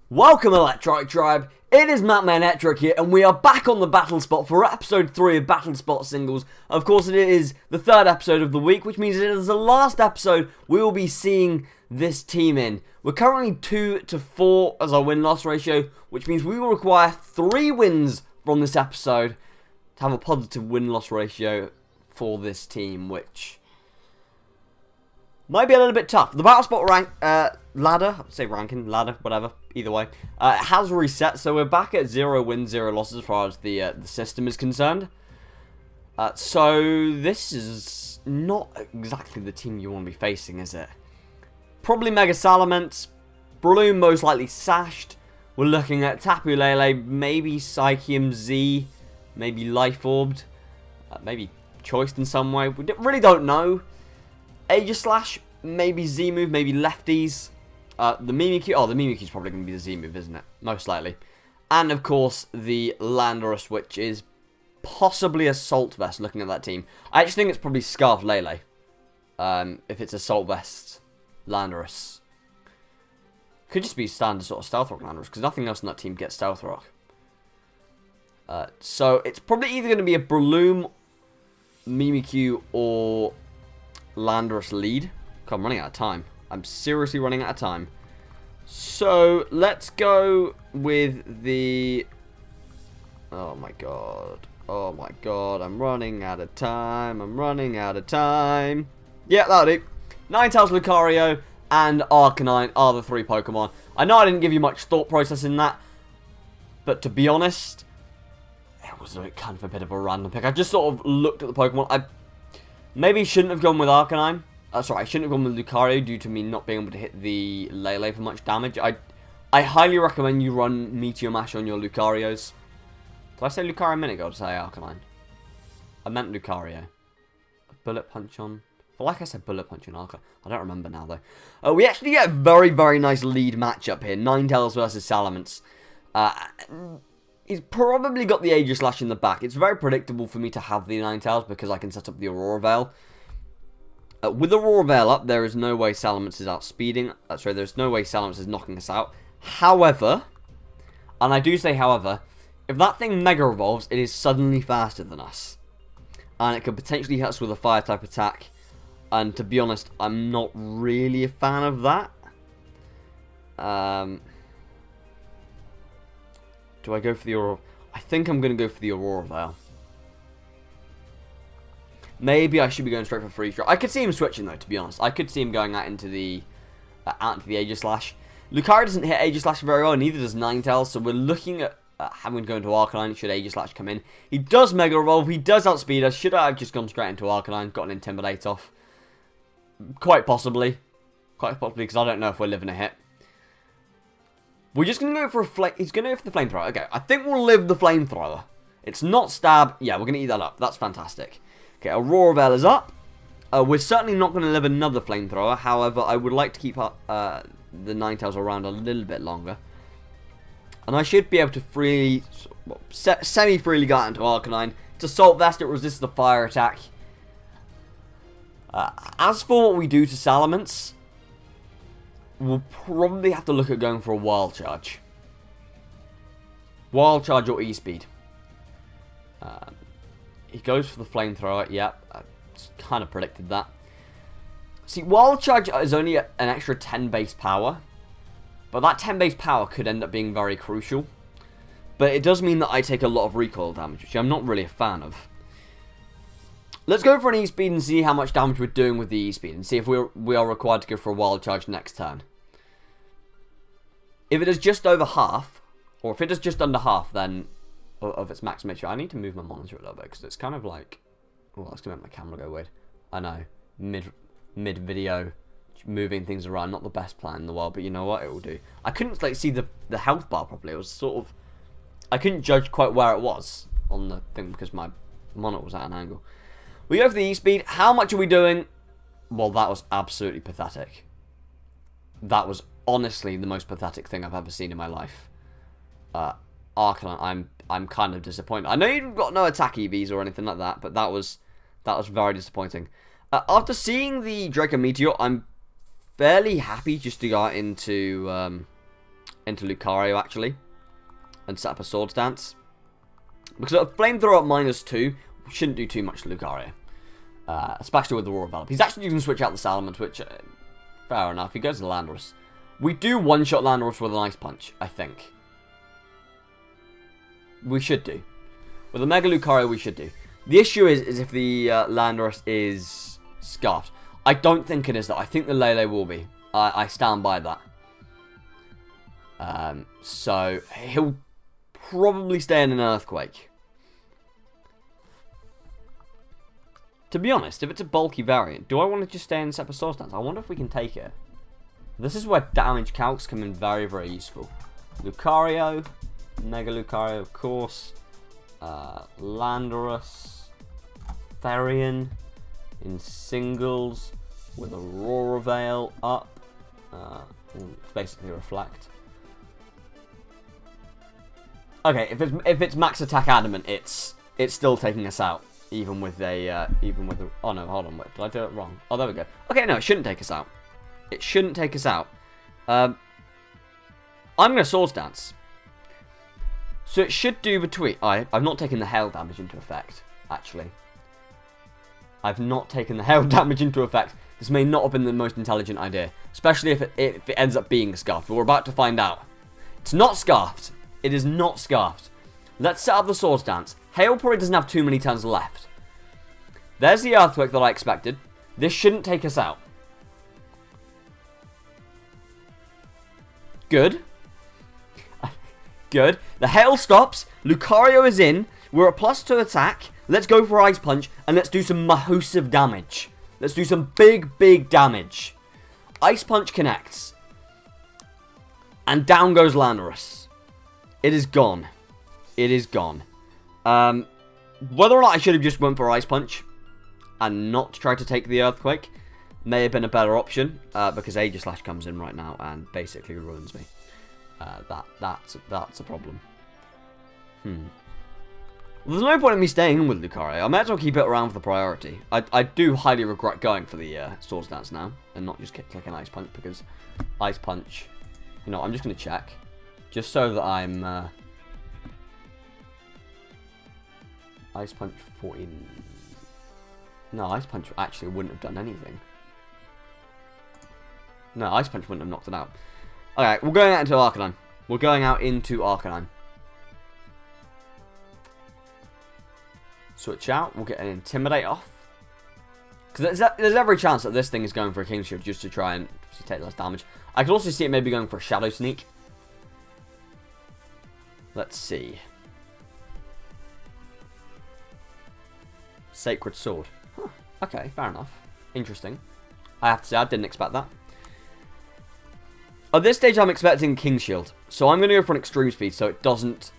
Welcome, Electronic Tribe. It is Manectric here, and we are back on the BattleSpot for episode 3 of BattleSpot Singles. Of course, it is the third episode of the week, which means it is the last episode we will be seeing this team in. We're currently 2-4 as our win-loss ratio, which means we will require 3 wins from this episode to have a positive win-loss ratio for this team, which might be a little bit tough. The BattleSpot rank ladder, I'd say ranking, ladder, whatever, either way, has reset, so we're back at 0 wins, 0 losses as far as the system is concerned. So this is not exactly the team you want to be facing, is it? Probably Mega Salamence, Breloom most likely Sashed. We're looking at Tapu Lele, maybe Psychium Z, maybe Life Orbed, maybe Choiced in some way. We really don't know. Aegislash, maybe Z move, maybe lefties. The Mimikyu, the Mimikyu's probably going to be the Z move, isn't it? Most likely. And of course, the Landorus, which is possibly Assault Vest, looking at that team. I actually think it's probably Scarf Lele. If it's Assault Vest Landorus. Could just be standard sort of Stealth Rock Landorus, because nothing else in that team gets Stealth Rock. So it's probably either going to be a Breloom, Mimikyu, or Landorus lead. God, I'm running out of time. I'm seriously running out of time. So, let's go with the... Oh my god. Oh my god. I'm running out of time. I'm running out of time. Yeah, that'll do. Ninetales, Lucario, and Arcanine are the 3 Pokemon. I know I didn't give you much thought process in that. But to be honest, it was kind of a bit of a random pick. I just sort of looked at the Pokemon. I maybe shouldn't have gone with Arcanine. Sorry, I shouldn't have gone with Lucario due to me not being able to hit the Lele for much damage. I highly recommend you run Meteor Mash on your Lucarios. Did I say Lucario a minute ago or did I say Arcanine? I meant Lucario. Bullet Punch on... I feel like I said Bullet Punch on Arcanine. I don't remember now though. We actually get a very, very nice lead matchup here. Ninetales versus Salamence. He's probably got the Aegislash in the back. It's very predictable for me to have the Ninetales because I can set up the Aurora Veil. With Aurora Veil up, there is no way Salamence is outspeeding. Sorry, there's no way Salamence is knocking us out. However, and I do say however, if that thing Mega Evolves, it is suddenly faster than us. And it could potentially hit us with a Fire-type attack. And to be honest, I'm not really a fan of that. Do I go for the Aurora? I think I'm going to go for the Aurora Veil. Maybe I should be going straight for Freeze Drop. I could see him switching though, to be honest. I could see him going out into the Aegislash. Lucario doesn't hit Aegislash very well, neither does Ninetales, so we're looking at having to go into Arcanine should Aegislash come in. He does Mega Evolve, he does outspeed us. Should I have just gone straight into Arcanine, got an Intimidate off? Quite possibly. Quite possibly, because I don't know if we're living a hit. We're just going to go for a flame. He's going to go for the Flamethrower. Okay, I think we'll live the Flamethrower. It's not Stab. Yeah, we're going to eat that up. That's fantastic. Okay, Aurora Veil is up. We're certainly not going to live another Flamethrower. However, I would like to keep the Ninetales around a little bit longer. And I should be able to freely, semi-freely go out into Arcanine. It's Assault Vest. It resists the fire attack. As for what we do to Salamence, we'll probably have to look at going for a Wild Charge. Wild Charge or E-Speed. He goes for the Flamethrower. Yep, I kind of predicted that. See, Wild Charge is only an extra 10 base power. But that 10 base power could end up being very crucial. But it does mean that I take a lot of recoil damage, which I'm not really a fan of. Let's go for an E-Speed and see how much damage we're doing with the E-Speed. And see if we are required to go for a Wild Charge next turn. If it is just over half, or if it is just under half, then of its max mature. I need to move my monitor a little bit because it's kind of like, oh, that's gonna make my camera go weird. I know, mid video, moving things around, not the best plan in the world, but you know what, it will do. I couldn't like see the health bar properly. It was sort of, I couldn't judge quite where it was on the thing because my monitor was at an angle. We go for the E-Speed. How much are we doing? Well, that was absolutely pathetic. That was honestly the most pathetic thing I've ever seen in my life. Arcanine, I'm kind of disappointed. I know you've got no attack EVs or anything like that, but that was very disappointing. After seeing the Draco Meteor, I'm fairly happy just to go out into into Lucario, actually. And set up a Swords Dance. Because a Flamethrower at -2 shouldn't do too much to Lucario. Especially with the Raw Envelop. He's actually going to switch out the Salamence, which, fair enough. He goes to Landorus. We do one-shot Landorus with an Ice Punch, I think. We should do. With a Mega Lucario, we should do. The issue is if the Landorus is Scarfed. I don't think it is, though. I think the Lele will be. I stand by that. So, he'll probably stay in an Earthquake. To be honest, if it's a bulky variant, do I want to just stay in Set of Swords Dance? I wonder if we can take it. This is where damage calcs come in very, very useful. Lucario, Mega Lucario, of course. Landorus, Therian in singles with Aurora Veil up. It's basically Reflect. Okay, if it's max attack adamant, it's still taking us out, even with a oh no, hold on, wait, did I do it wrong? Oh, there we go. Okay, no, it shouldn't take us out. It shouldn't take us out. I'm gonna Swords Dance. So it should do between. I've not taken the hail damage into effect, actually. I've not taken the hail damage into effect. This may not have been the most intelligent idea, especially if it ends up being scarfed. We're about to find out. It's not scarfed. It is not scarfed. Let's set up the Swords Dance. Hail probably doesn't have too many turns left. There's the Earthquake that I expected. This shouldn't take us out. Good. Good. The hail stops. Lucario is in. We're at +2 attack. Let's go for Ice Punch and let's do some massive damage. Let's do some big, big damage. Ice Punch connects. And down goes Landorus. It is gone. It is gone. Whether or not I should have just went for Ice Punch and not tried to take the Earthquake may have been a better option, because Aegislash comes in right now and basically ruins me. That's a problem. There's no point in me staying in with Lucario. I might as well keep it around for the priority. I do highly regret going for the Swords Dance now and not just clicking Ice Punch, because Ice Punch, you know, I'm just going to check just so that I'm Ice Punch 14. No, Ice Punch actually wouldn't have done anything. No, Ice Punch wouldn't have knocked it out. Alright, we're going out into Arcanine. We're going out into Arcanine. Switch out. We'll get an Intimidate off. Because there's every chance that this thing is going for a King Shield just to try and take less damage. I could also see it maybe going for a Shadow Sneak. Let's see. Sacred Sword. Huh. Okay, fair enough. Interesting. I have to say, I didn't expect that. At this stage, I'm expecting King Shield. So I'm going to go for an Extreme Speed so it doesn't...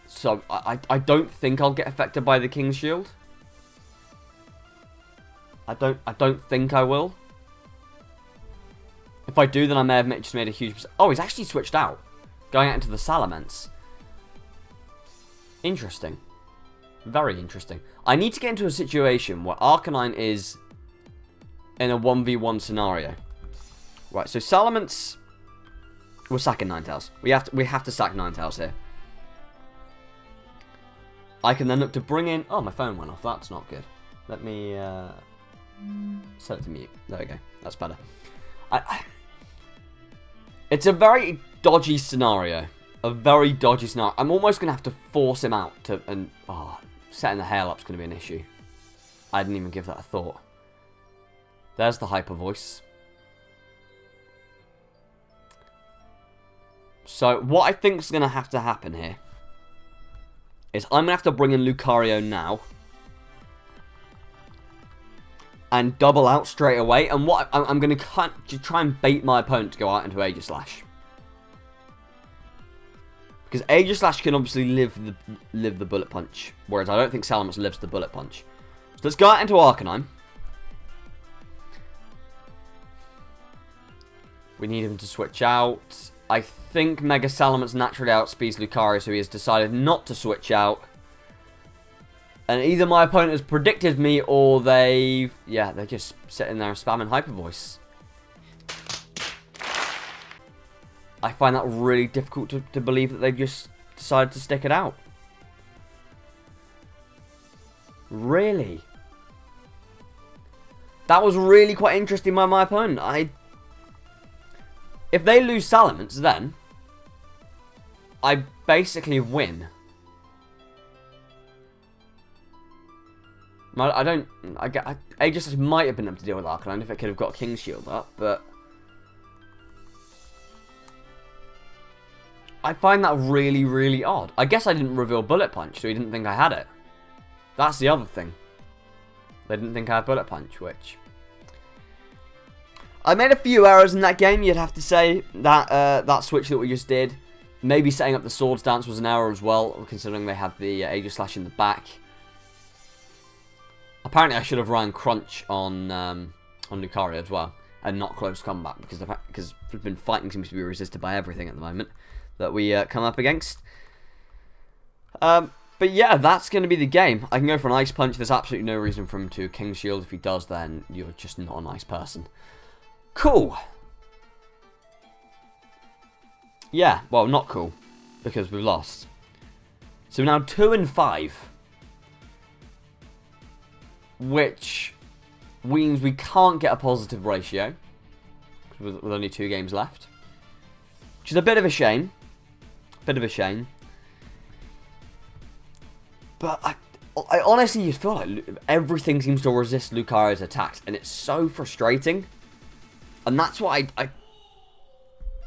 So I don't think I'll get affected by the King Shield. I don't think I will. If I do, then I may have just made a huge... Oh, he's actually switched out. Going out into the Salamence. Interesting. Very interesting. I need to get into a situation where Arcanine is in a 1v1 scenario. Right, so Salamence... We're sacking Ninetales. We have to sack Ninetales here. I can then look to bring in... Oh, my phone went off. That's not good. Let me set it to mute. There we go. That's better. It's a very dodgy scenario. A very dodgy scenario. I'm almost going to have to force him out to... And setting the hail up is going to be an issue. I didn't even give that a thought. There's the Hyper Voice. So, what I think is going to have to happen here is I'm going to have to bring in Lucario now. And double out straight away. And what I'm going to try and bait my opponent to go out into Aegislash. Because Aegislash can obviously live the Bullet Punch. Whereas I don't think Salamence lives the Bullet Punch. So let's go out into Arcanine. We need him to switch out. I think Mega Salamence naturally outspeeds Lucario, so he has decided not to switch out. And either my opponent has predicted me, or they're just sitting there spamming Hyper Voice. I find that really difficult to believe that they've just decided to stick it out. Really? That was really quite interesting by my opponent. If they lose Salamence, then I basically win. I just might have been able to deal with Arcanine if it could have got King's Shield up, but I find that really, really odd. I guess I didn't reveal Bullet Punch, so he didn't think I had it. That's the other thing. They didn't think I had Bullet Punch, which I made a few errors in that game, you'd have to say. That switch that we just did. Maybe setting up the Swords Dance was an error as well, considering they had the Aegis Slash in the back. Apparently I should have run Crunch on Lucario as well, and not Close Combat, because flipping fighting seems to be resisted by everything at the moment that we come up against. But yeah, that's going to be the game. I can go for an Ice Punch. There's absolutely no reason for him to King Shield. If he does, then you're just not a nice person. Cool. Yeah, well, not cool, because we've lost. So now 2-5. Which means we can't get a positive ratio, with only 2 games left. Which is a bit of a shame. But I honestly just feel like everything seems to resist Lucario's attacks, and it's so frustrating. And that's why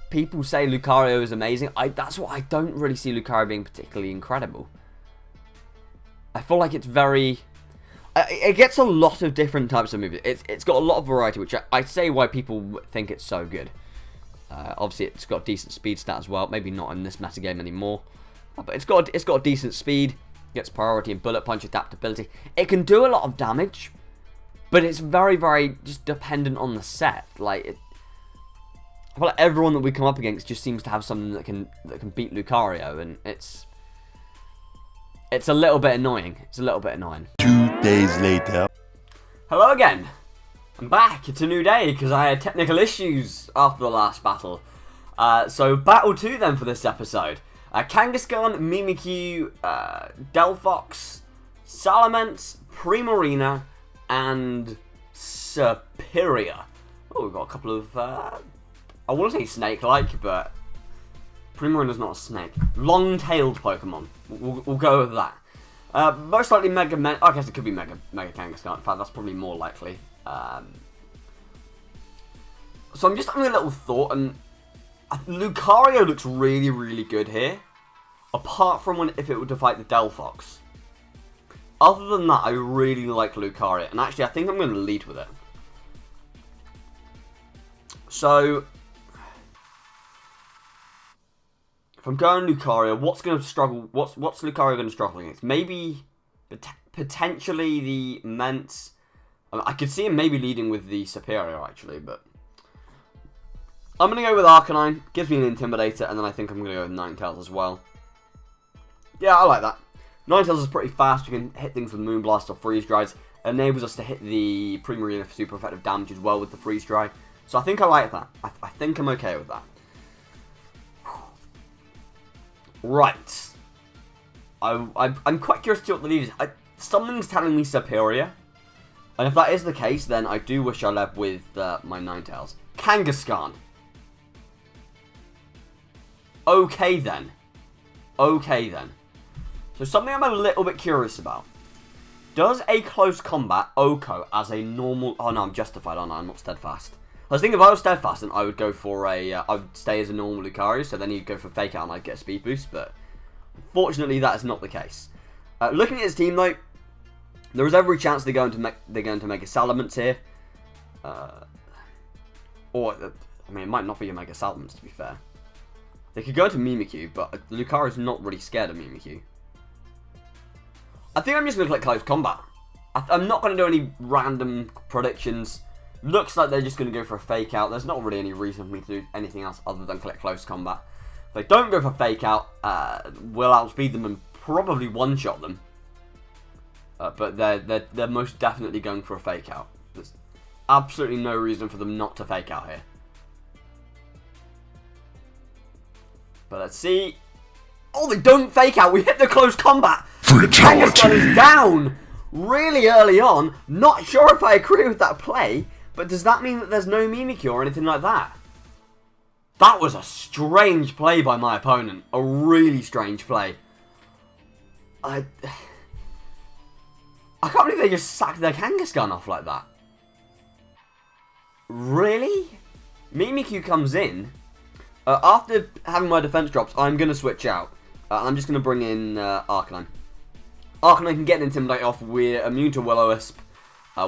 people say Lucario is amazing. That's why I don't really see Lucario being particularly incredible. I feel like it's very... It gets a lot of different types of moves. It's got a lot of variety, which I say why people think it's so good. Obviously, it's got decent speed stat as well. Maybe not in this metagame anymore, but it's got decent speed. Gets priority and Bullet Punch adaptability. It can do a lot of damage, but it's very, very just dependent on the set. Like I feel like everyone that we come up against just seems to have something that can beat Lucario, and it's a little bit annoying. 2 days later. Hello again. I'm back. It's a new day because I had technical issues after the last battle. So battle 2 then for this episode. Kangaskhan, Mimikyu, Delphox, Salamence, Primarina, and Superior. Oh, we've got a couple of, I want to say snake-like, but Primarina's not a snake. Long-tailed Pokemon. We'll go with that. Most likely Mega Man. I guess it could be Mega Kangaskhan. In fact, that's probably more likely. So I'm just having a little thought, and Lucario looks really, really good here. Apart from if it were to fight the Delphox. Other than that, I really like Lucario. And actually, I think I'm going to lead with it. So, if I'm going Lucario, what's Lucario going to struggle against? Maybe, potentially the Ments. I could see him maybe leading with the Superior, actually, but I'm going to go with Arcanine. Gives me an Intimidator, and then I think I'm going to go with Ninetales as well. Yeah, I like that. Ninetales is pretty fast. We can hit things with Moonblast or Freeze Dries. It enables us to hit the Primarina for super effective damage as well with the Freeze Dry. So I think I like that. I think I'm okay with that. Right. I'm quite curious to see what the lead is. Something's telling me Superior. And if that is the case, then I do wish I led with my Ninetales. Kangaskhan. Okay then. So something I'm a little bit curious about. Does a close combat OHKO as a normal... Oh no, I'm justified. Oh no, I'm not steadfast. I was thinking if I was steadfast, then I would go for a... I would stay as a normal Lucario, so then he'd go for Fake Out and I'd get a speed boost, but unfortunately that is not the case. Looking at his team though, there is every chance they're going to make a Salamence here. Or, I mean, it might not be a Mega Salamence to be fair. They could go to Mimikyu, but Lucario's not really scared of Mimikyu. I think I'm just going to click Close Combat. I'm not going to do any random predictions. Looks like they're just going to go for a Fake Out. There's not really any reason for me to do anything else other than click Close Combat. If they don't go for Fake Out, we'll outspeed them and probably one-shot them. But they're most definitely going for a Fake Out. There's absolutely no reason for them not to Fake Out here. But let's see. Oh, they don't fake out. We hit the close combat. Fatality. Kangaskhan is down really early on. Not sure if I agree with that play, but does that mean that there's no Mimikyu or anything like that? That was a strange play by my opponent. A really strange play. I can't believe they just sacked their Kangaskhan off like that. Really? Mimikyu comes in. After having my defense drops, I'm going to switch out. I'm just going to bring in Arcanine. Arcanine can get an Intimidate off. We're immune to Will-O-Wisp.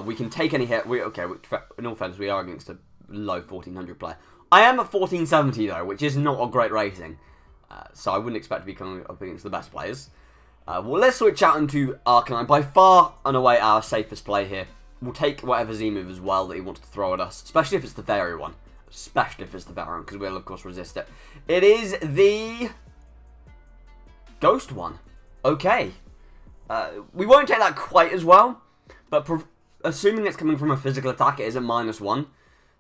We can take any hit. In all fairness, we are against a low 1400 player. I am at 1470 though, which is not a great rating. So I wouldn't expect to be coming up against the best players. Well, let's switch out into Arcanine. By far and away our safest play here. We'll take whatever Z-move as well that he wants to throw at us. Especially if it's the Fairy one. Especially if it's the Fairy one, because we'll of course resist it. It is the Ghost one. Okay. We won't take that quite as well. But assuming it's coming from a physical attack, it is a -1.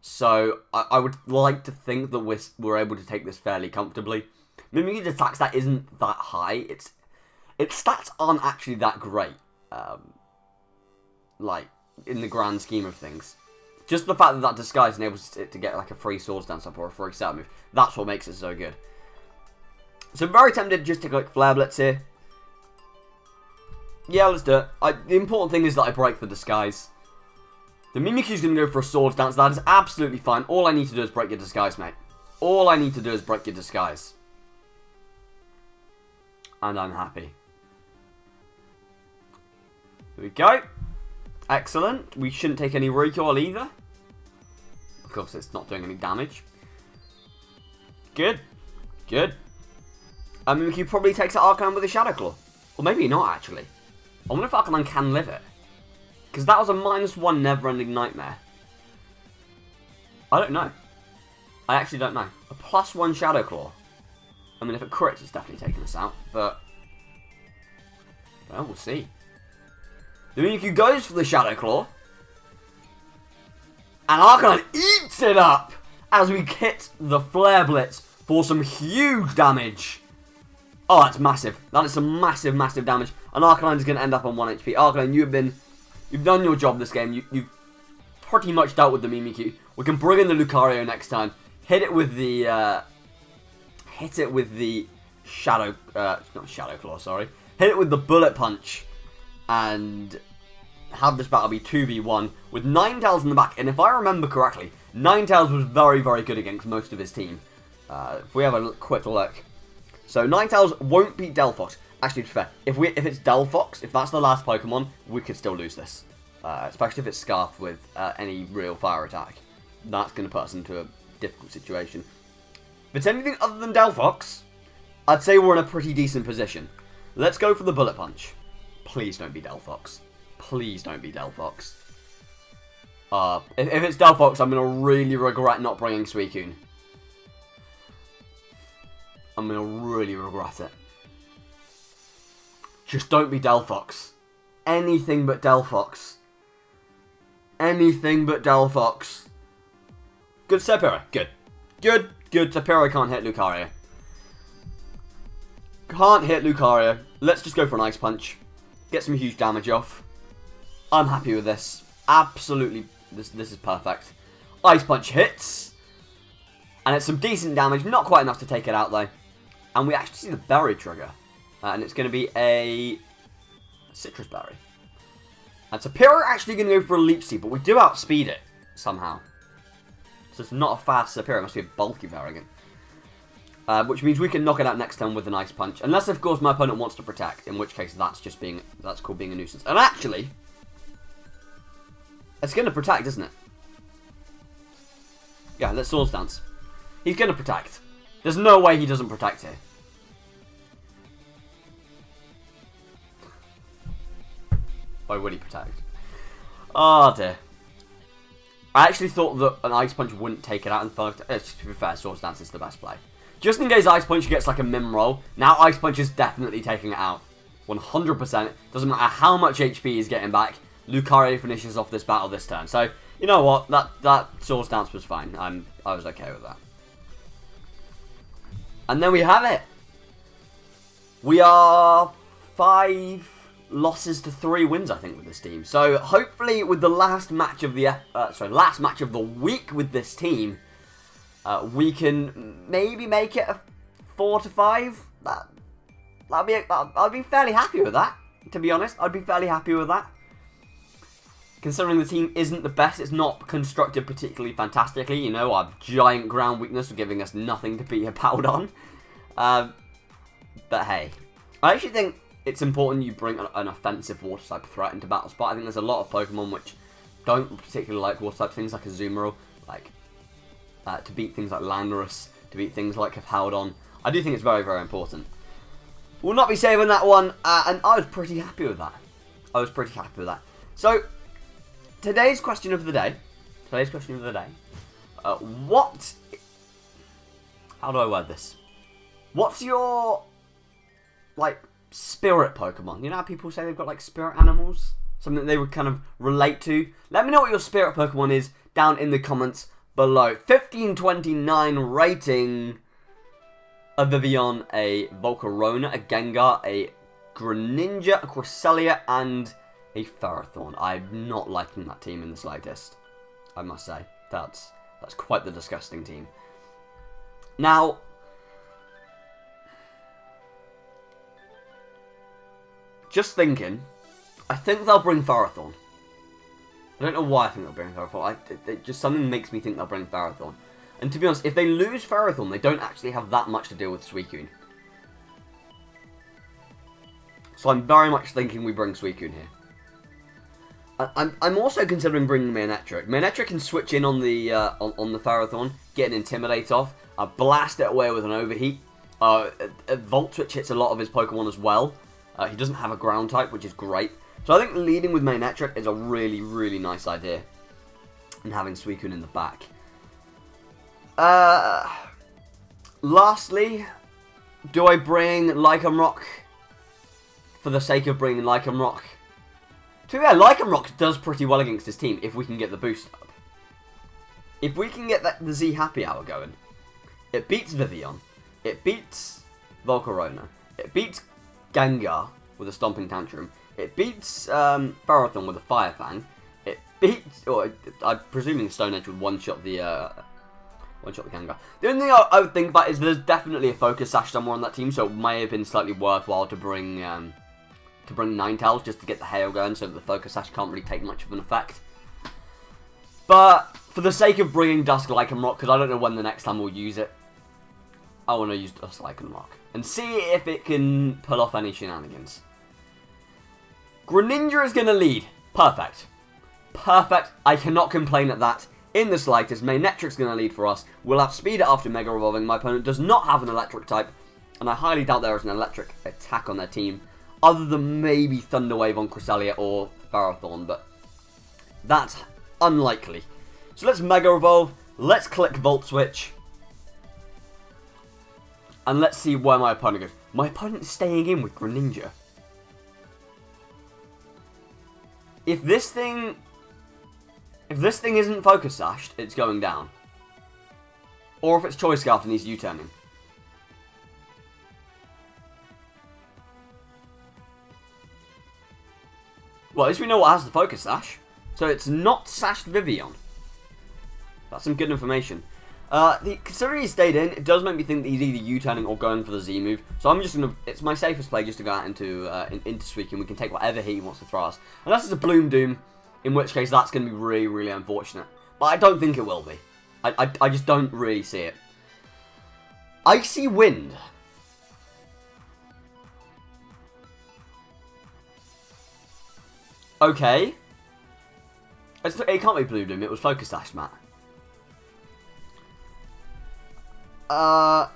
So I would like to think that we're able to take this fairly comfortably. Mimikyu's attack stat isn't that high. Its stats aren't actually that great. Like, in the grand scheme of things. Just the fact that that disguise enables it to get like a free Swords Dance up or a free set move. That's what makes it so good. So I'm very tempted just to click Flare Blitz here. Yeah, let's do it. The important thing is that I break the disguise. The Mimikyu's going to go for a Swords Dance. That is absolutely fine. All I need to do is break your disguise, mate. All I need to do is break your disguise. And I'm happy. Here we go. Excellent. We shouldn't take any recoil either. Of course, it's not doing any damage. Good. Good. Mimikyu probably takes out Arcanine with a Shadow Claw. Or maybe not, actually. I wonder if Arcanine can live it. Because that was a -1 never-ending nightmare. I don't know. I actually don't know. A +1 Shadow Claw. I mean, if it crits, it's definitely taking us out. But, well, we'll see. The Mimikyu goes for the Shadow Claw. And Arcanine eats it up as we hit the Flare Blitz for some huge damage. Oh, that's massive. That is some massive, massive damage. And Arcanine is going to end up on 1 HP. Arcanine, you've done your job this game. You've pretty much dealt with the Mimikyu. We can bring in the Lucario next time. Hit it with the Shadow, not Shadow Claw, sorry. Hit it with the Bullet Punch. And have this battle be 2v1 with Ninetales in the back. And if I remember correctly, Ninetales was very, very good against most of his team. If we have a quick look. So Ninetales won't beat Delphox. Actually, to be fair, if it's Delphox, if that's the last Pokemon, we could still lose this. Especially if it's Scarfed with any real fire attack. That's going to put us into a difficult situation. If it's anything other than Delphox, I'd say we're in a pretty decent position. Let's go for the Bullet Punch. Please don't be Delphox. Please don't be Delphox. If it's Delphox, I'm going to really regret not bringing Suicune. I'm going to really regret it. Just don't be Delphox. Anything but Delphox. Anything but Delphox. Good Serpero. Good. Good. Good. Serpero can't hit Lucario. Can't hit Lucario. Let's just go for an Ice Punch. Get some huge damage off. I'm happy with this. Absolutely. This is perfect. Ice Punch hits. And it's some decent damage. Not quite enough to take it out though. And we actually see the Berry trigger. And it's going to be a Citrus Berry. And Serpero actually going to go for a Leech Seed, but we do outspeed it somehow. So it's not a fast Serpero, it must be a bulky Berrigan. Which means we can knock it out next turn with an Ice Punch. Unless, of course, my opponent wants to protect, in which case that's called being a nuisance. And actually, it's going to protect, isn't it? Yeah, let's Swords Dance. He's going to protect. There's no way he doesn't protect here. Why would he protect? Oh dear. I actually thought that an Ice Punch wouldn't take it out in first. To be fair, Swords Dance is the best play. Just in case Ice Punch gets like a Mim roll. Now Ice Punch is definitely taking it out. 100%. Doesn't matter how much HP he's getting back. Lucario finishes off this battle this turn. So, you know what? That Swords Dance was fine. I was okay with that. And then we have it. We are 5 losses to 3 wins, I think, with this team. So hopefully, with the last match of the last match of the week with this team, we can maybe make it a 4 to 5. I'd be fairly happy with that. To be honest, I'd be fairly happy with that. Considering the team isn't the best, it's not constructed particularly fantastically. You know, our giant ground weakness giving us nothing to be about on. But hey, I actually think it's important you bring an offensive water type threat into BattleSpot. I think there's a lot of Pokemon which don't particularly like water type things, like Azumarill, like to beat things like Landorus, to beat things like Hippowdon. I do think it's very, very important. We'll not be saving that one, and I was pretty happy with that. So, today's question of the day. How do I word this? What's your, like, spirit Pokemon? You know how people say they've got, like, spirit animals? Something that they would kind of relate to? Let me know what your spirit Pokemon is down in the comments below. 1529 rating. A Vivillon, a Volcarona, a Gengar, a Greninja, a Cresselia, and a Ferrothorn. I'm not liking that team in the slightest, I must say. That's quite the disgusting team. Now, just thinking, I think they'll bring Ferrothorn. I don't know why I think they'll bring Ferrothorn. Just something makes me think they'll bring Ferrothorn. And to be honest, if they lose Ferrothorn, they don't actually have that much to deal with Suicune. So I'm very much thinking we bring Suicune here. I'm also considering bringing Manectric. Manectric can switch in on the Ferrothorn, get an Intimidate off, blast it away with an Overheat. Volt Switch hits a lot of his Pokemon as well. He doesn't have a ground type, which is great. So I think leading with Manectric is a really, really nice idea. And having Suicune in the back. Lastly, do I bring Lycanroc for the sake of bringing Lycanroc? To be fair, Lycanroc does pretty well against his team if we can get the boost up. If we can get the Z Happy Hour going, it beats Vivillon, it beats Volcarona, it beats Gengar with a Stomping Tantrum, it beats Ferrothorn with a Fire Fang, it beats, or I'm presuming Stone Edge would one-shot the Gengar. The only thing I would think about is there's definitely a Focus Sash somewhere on that team, so it may have been slightly worthwhile to bring Ninetales just to get the hail going, so that the Focus Sash can't really take much of an effect. But for the sake of bringing Dusk Lycanroc, because I don't know when the next time we'll use it, I want to use Dusk Lycanroc and see if it can pull off any shenanigans. Greninja is going to lead. Perfect. Perfect. I cannot complain at that. In the slightest, Manectric's going to lead for us. We'll have Speed after Mega Evolving. My opponent does not have an electric type, and I highly doubt there is an electric attack on their team, other than maybe Thunder Wave on Cresselia or Ferrothorn, but that's unlikely. So let's Mega Evolve, let's click Volt Switch, and let's see where my opponent goes. My opponent is staying in with Greninja. If this thing isn't Focus Sashed, it's going down. Or if it's Choice Scarf and he's U-turning. Well, at least we know what has the Focus Sash. So it's not Sashed Vivillon. That's some good information. Considering he stayed in, it does make me think that he's either U-turning or going for the Z move. So I'm just going to... It's my safest play just to go out into Suicune. We can take whatever hit he wants to throw us. Unless it's a Bloom Doom, in which case that's going to be really, really unfortunate. But I don't think it will be. I just don't really see it. Icy Wind. Okay. It can't be Blue Doom, it was Focus Sash, Matt. Well,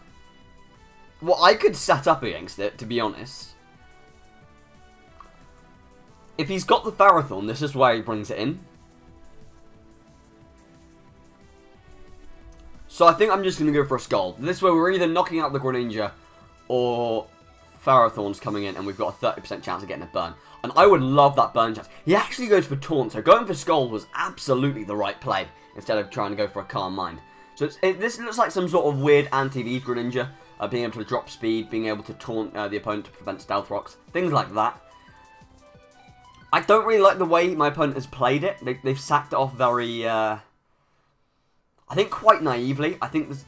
I could set up against it, to be honest. If he's got the Ferrothorn, this is where he brings it in. So I think I'm just going to go for a Scald. This way we're either knocking out the Greninja or Ferrothorn's coming in and we've got a 30% chance of getting a burn. And I would love that burn chance. He actually goes for Taunt, so going for Scald was absolutely the right play instead of trying to go for a Calm Mind. So this looks like some sort of weird anti-Leaf Greninja. being able to drop speed, being able to taunt the opponent to prevent stealth rocks, things like that. I don't really like the way my opponent has played it. They've sacked it off very, I think quite naively. I think there's,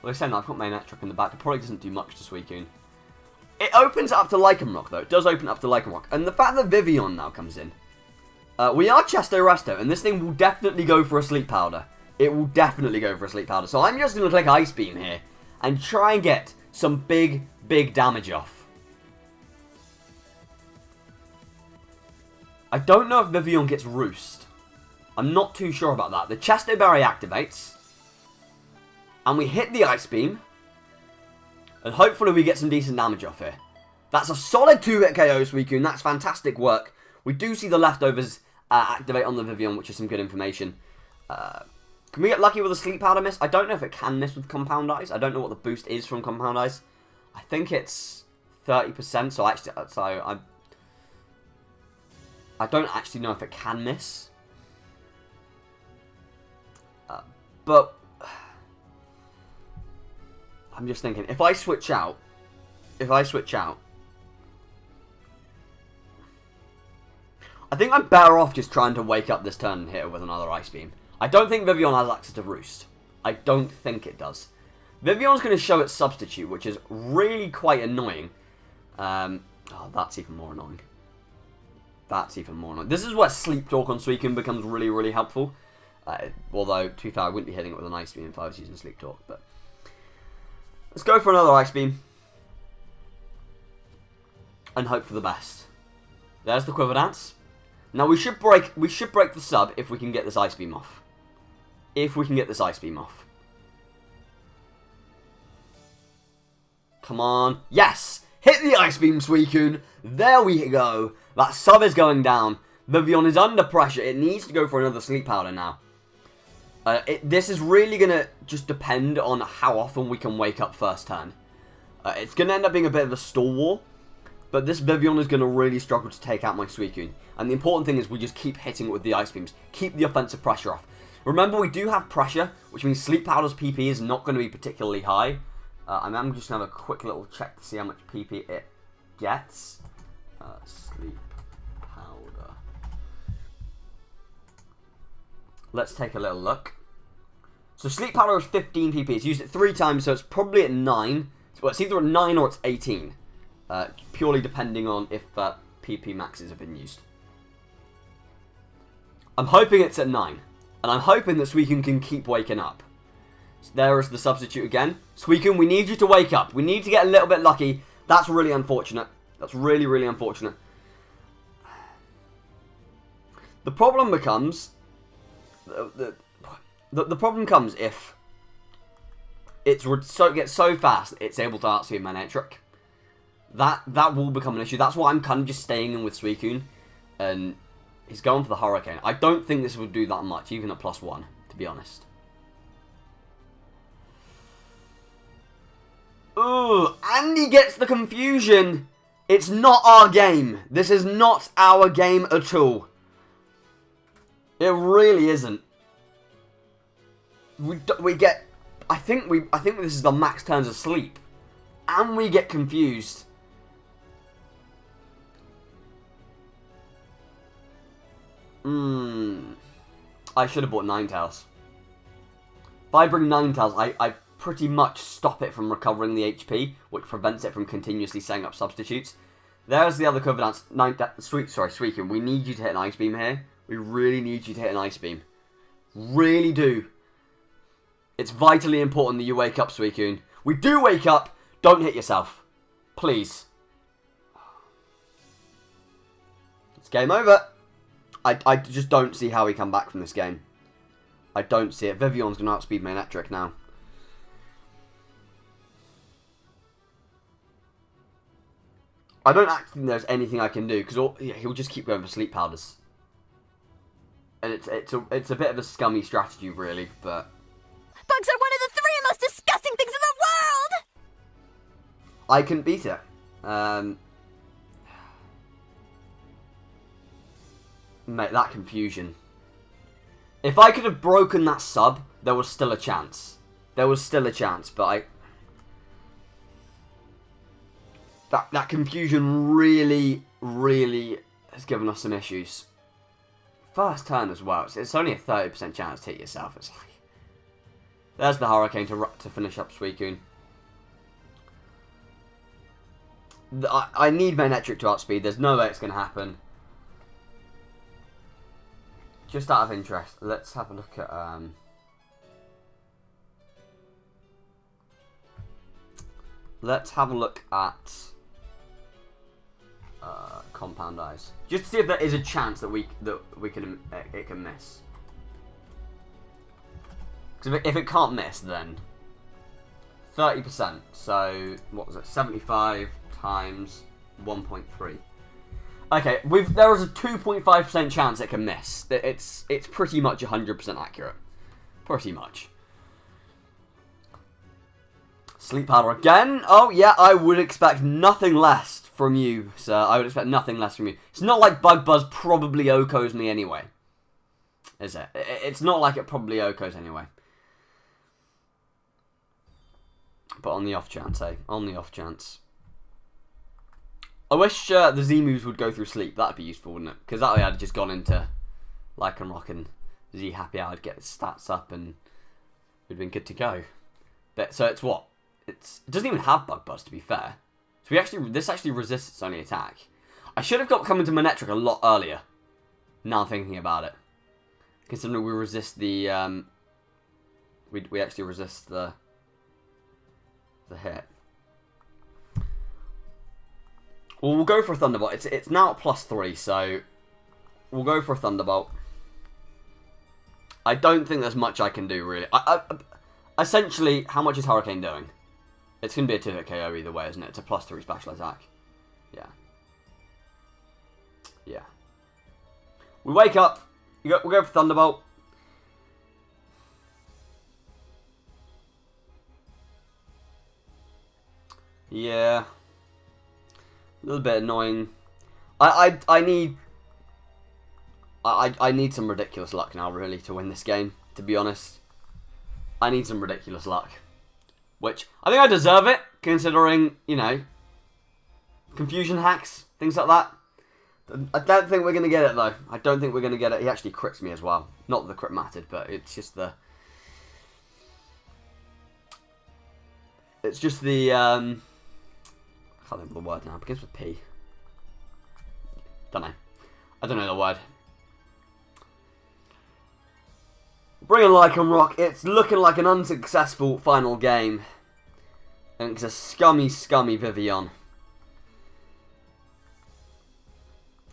well, I said no, I've got Manectric in the back. It probably doesn't do much to Suicune. It opens it up to Lycanroc, though. It does open up to Lycanroc. And the fact that Vivillon now comes in. We are Chesto Resto, and this thing will definitely go for a Sleep Powder. It will definitely go for a Sleep Powder. So I'm just going to click Ice Beam here and try and get some big, big damage off. I don't know if Vivillon gets Roost. I'm not too sure about that. The Chesto Berry activates. And we hit the Ice Beam. And hopefully we get some decent damage off here. That's a solid 2-hit KO, Suicune. That's fantastic work. We do see the leftovers activate on the Vivillon, which is some good information. Can we get lucky with a Sleep Powder miss? I don't know if it can miss with Compound Eyes. I don't know what the boost is from Compound Eyes. I think it's 30%, so actually, I don't actually know if it can miss. But I'm just thinking, if I switch out, I think I'm better off just trying to wake up this turn and hit it with another Ice Beam. I don't think Vivillon has access to Roost. I don't think it does. Vivillon's going to show its Substitute, which is really quite annoying. Oh, that's even more annoying. That's even more annoying. This is where Sleep Talk on Suicune becomes really, really helpful. Although, to be fair, I wouldn't be hitting it with an Ice Beam if I was using Sleep Talk. But let's go for another Ice Beam. And hope for the best. There's the Quiver Dance. Now we should break the sub if we can get this Ice Beam off. Come on. Yes! Hit the Ice Beam, Suicune. There we go. That sub is going down. Vivillon is under pressure. It needs to go for another Sleep Powder now. This is really going to just depend on how often we can wake up first turn. It's going to end up being a bit of a stall war. But this Vivillon is going to really struggle to take out my Suicune. And the important thing is we just keep hitting it with the Ice Beams. Keep the offensive pressure off. Remember, we do have pressure, which means Sleep Powder's PP is not going to be particularly high. And I'm just going to have a quick little check to see how much PP it gets. Sleep Powder. Let's take a little look. So Sleep Powder is 15 PP. It's used it 3 times, so it's probably at 9. Well, it's either at 9 or it's 18. Purely depending on if PP maxes have been used. I'm hoping it's at 9. And I'm hoping that Suicune can keep waking up. So there is the substitute again. Suicune, we need you to wake up. We need to get a little bit lucky. That's really unfortunate. That's really, really unfortunate. The problem becomes... The problem comes if it gets so fast it's able to outspeed Manectric. That will become an issue. That's why I'm kind of just staying in with Suicune. And he's going for the Hurricane. I don't think this would do that much, even at +1, to be honest. Ooh, and he gets the confusion. It's not our game. This is not our game at all. It really isn't. We get... I think this is the max turns of sleep. And we get confused. I should have bought Ninetales. If I bring Ninetales, I pretty much stop it from recovering the HP, which prevents it from continuously setting up substitutes. There's the other cover dance. Suicune, we need you to hit an Ice Beam here. We really need you to hit an Ice Beam. Really do. It's vitally important that you wake up, Suicune. We do wake up. Don't hit yourself. Please. It's game over. I just don't see how we come back from this game. I don't see it. Vivillon's going to outspeed Manectric now. I don't actually think there's anything I can do, because he'll just keep going for Sleep Powders. And it's a bit of a scummy strategy, really, but... Bugs are one of the 3 most disgusting things in the world! I can beat it. Mate, that confusion. If I could have broken that sub, there was still a chance. There was still a chance, but That confusion really, really has given us some issues. First turn as well. It's only a 30% chance to hit yourself. It's like... There's the Hurricane to finish up Suicune. I need Manectric to outspeed. There's no way it's going to happen. Just out of interest, let's have a look at... Let's have a look at Compound Eyes, just to see if there is a chance that it can miss. Because if it can't miss, then 30%. So what was it? 75 times 1.3. Okay, there is a 2.5% chance it can miss. It's pretty much 100% accurate. Pretty much. Sleep Powder again. Oh, yeah, I would expect nothing less from you, sir. I would expect nothing less from you. It's not like Bug Buzz probably OHKOs me anyway. Is it? It's not like it probably OHKOs anyway. But on the off chance, eh? On the off chance. I wish the Z moves would go through sleep. That'd be useful, wouldn't it? Because that way I'd just gone into Lycanroc and Z Happy Hour, I'd get his stats up and we'd been good to go. But, so it's what? It doesn't even have Bug Buzz, to be fair. So this actually resists its only attack. I should have got coming to Manectric a lot earlier. Now thinking about it, considering we resist the we actually resist the hit. Well, we'll go for a Thunderbolt. It's now at +3, so we'll go for a Thunderbolt. I don't think there's much I can do really. Essentially, how much is Hurricane doing? It's going to be a 2-hit KO either way, isn't it? It's a +3 special attack. Yeah. Yeah. We wake up. We'll go for Thunderbolt. Yeah. A little bit annoying. I need some ridiculous luck now, really, to win this game, to be honest. I need some ridiculous luck. Which, I think I deserve it, considering, you know, confusion hacks, things like that. I don't think we're going to get it, though. I don't think we're going to get it. He actually crits me as well. Not that the crit mattered, but it's just the... It's just the, I can't think of the word now. It begins with P. Don't know. I don't know the word. Bring in Lycanroc. It's looking like an unsuccessful final game. And it's a scummy, scummy Vivian.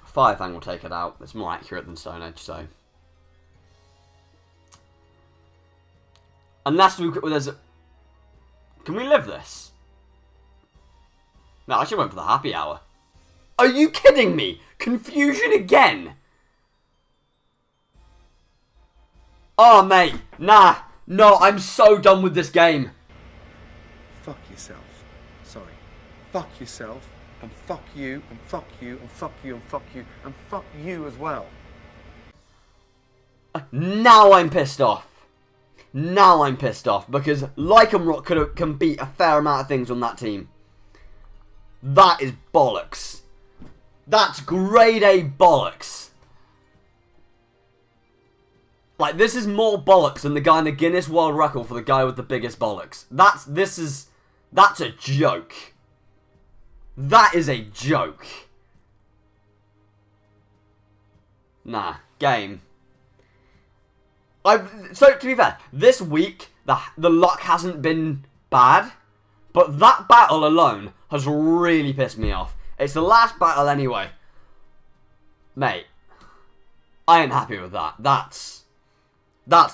Fire Fang will take it out. It's more accurate than Stone Edge, so. Unless there's a... Can we live this? No, I should have went for the Happy Hour. Are you kidding me? Confusion again? Oh, mate. Nah. No, I'm so done with this game. Fuck yourself. Sorry. Fuck yourself. And fuck you. And fuck you. And fuck you. And fuck you. And fuck you as well. Now I'm pissed off. Now I'm pissed off. Because Lycanroc can beat a fair amount of things on that team. That is bollocks. That's grade A bollocks. Like, this is more bollocks than the guy in the Guinness World Record for the guy with the biggest bollocks. That's a joke. That is a joke. Nah, game. So, to be fair, this week, the luck hasn't been bad, but that battle alone has really pissed me off. It's the last battle anyway. Mate, I ain't happy with that. That's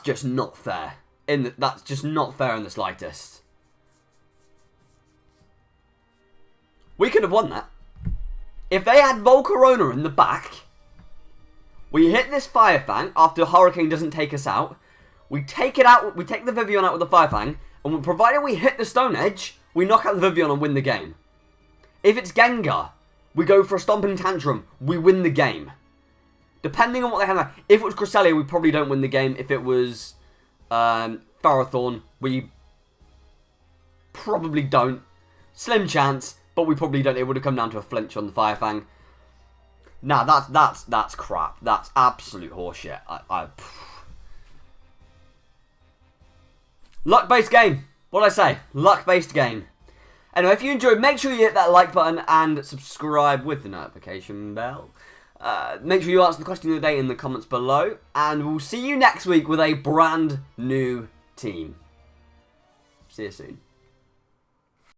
just not fair. That's just not fair in the slightest. We could have won that. If they had Volcarona in the back, we hit this Fire Fang after Hurricane doesn't take us out. We take it out. We take the Vivian out with the Fire Fang, and provided we hit the Stone Edge, we knock out the Vivian and win the game. If it's Gengar, we go for a Stomping Tantrum. We win the game. Depending on what they have. If it was Cresselia, we probably don't win the game. If it was Ferrothorn, we probably don't. Slim chance, but we probably don't. It would have come down to a flinch on the Fire Fang. Nah, that's crap. That's absolute horseshit. Luck-based game. What did I say? Luck-based game. Anyway, if you enjoyed, make sure you hit that like button and subscribe with the notification bell. Make sure you answer the question of the day in the comments below. And we'll see you next week with a brand new team. See you soon.